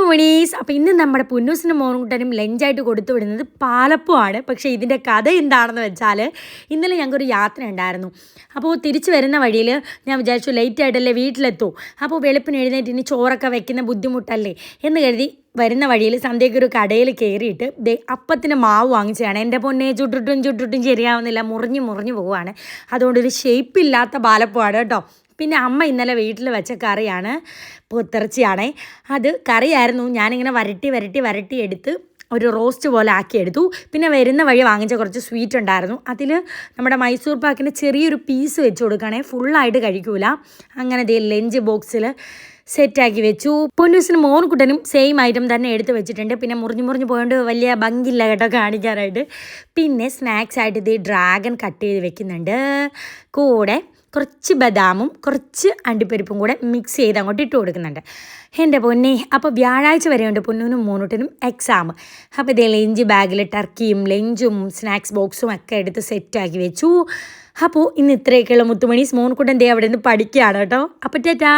മുത്തുമണീസ്. അപ്പോൾ ഇന്ന് നമ്മുടെ പുന്നൂസിനും മോനുകുട്ടനും ലഞ്ചായിട്ട് കൊടുത്തു വിടുന്നത് പാലപ്പമാണ്. പക്ഷേ ഇതിൻ്റെ കഥ എന്താണെന്ന് വെച്ചാൽ ഇന്നലെ ഞങ്ങൾക്കൊരു യാത്ര ഉണ്ടായിരുന്നു. അപ്പോൾ തിരിച്ചു വരുന്ന വഴിയിൽ ഞാൻ വിചാരിച്ചു ലേറ്റായിട്ടല്ലേ വീട്ടിലെത്തൂ, അപ്പോൾ വെളുപ്പിന് എഴുന്നേറ്റ് ഇനി ചോറൊക്കെ വെക്കുന്ന ബുദ്ധിമുട്ടല്ലേ എന്ന് കരുതി വരുന്ന വഴിയിൽ സന്ധ്യയ്ക്ക് ഒരു കടയിൽ കയറിയിട്ട് അപ്പത്തിന് മാവ് വാങ്ങിച്ചതാണ്. എൻ്റെ പൊന്നെ ചുട്ടിട്ടും ശരിയാവുന്നില്ല, മുറിഞ്ഞു പോവുകയാണ്. അതുകൊണ്ടൊരു ഷേപ്പില്ലാത്ത പാലപ്പമാണ് കേട്ടോ. പിന്നെ അമ്മ ഇന്നലെ വീട്ടിൽ വെച്ച കറിയാണ്, പോത്തിറച്ചിയാണേ. അത് കറിയായിരുന്നു. ഞാനിങ്ങനെ വരട്ടി എടുത്ത് ഒരു റോസ്റ്റ് പോലെ ആക്കിയെടുത്തു. പിന്നെ വരുന്ന വഴി വാങ്ങിച്ച കുറച്ച് സ്വീറ്റ് ഉണ്ടായിരുന്നു. അതിൽ നമ്മുടെ മൈസൂർ പാക്കിൻ്റെ ചെറിയൊരു പീസ് വെച്ച് കൊടുക്കുകയാണെങ്കിൽ ഫുള്ളായിട്ട് കഴിക്കൂല. അങ്ങനെ ലഞ്ച് ബോക്സിൽ സെറ്റാക്കി വെച്ചു. പൊന്നൂസിനും മോനുകുട്ടനും സെയിം ഐറ്റം തന്നെ എടുത്ത് വെച്ചിട്ടുണ്ട്. പിന്നെ മുറിഞ്ഞു പോയോണ്ട് വലിയ ഭംഗിയില്ല കേട്ടോ കാണിക്കാനായിട്ട്. പിന്നെ സ്നാക്സ് ആയിട്ട് ഡ്രാഗൺ കട്ട് ചെയ്ത് വെക്കുന്നുണ്ട്. കൂടെ കുറച്ച് ബദാമും കുറച്ച് അണ്ടിപ്പരിപ്പും കൂടെ മിക്സ് ചെയ്ത് അങ്ങോട്ട് ഇട്ട് കൊടുക്കുന്നുണ്ട്. എൻ്റെ പൊന്നെ, അപ്പോൾ വ്യാഴാഴ്ച വരെയുണ്ട് പൊന്നൂനും മോനുട്ടനും എക്സാം. അപ്പോൾ ലഞ്ച് ബാഗിൽ ടർക്കിയും ലഞ്ചും സ്നാക്സ് ബോക്സും ഒക്കെ എടുത്ത് സെറ്റാക്കി വെച്ചു. അപ്പോൾ ഇന്ന് ഇത്രയൊക്കെയുള്ള മുത്തുമണീസ്. മോനുകുട്ടൻ അവിടെ നിന്ന് പഠിക്കുകയാണ് കേട്ടോ. അപ്പോൾ ടാറ്റാ.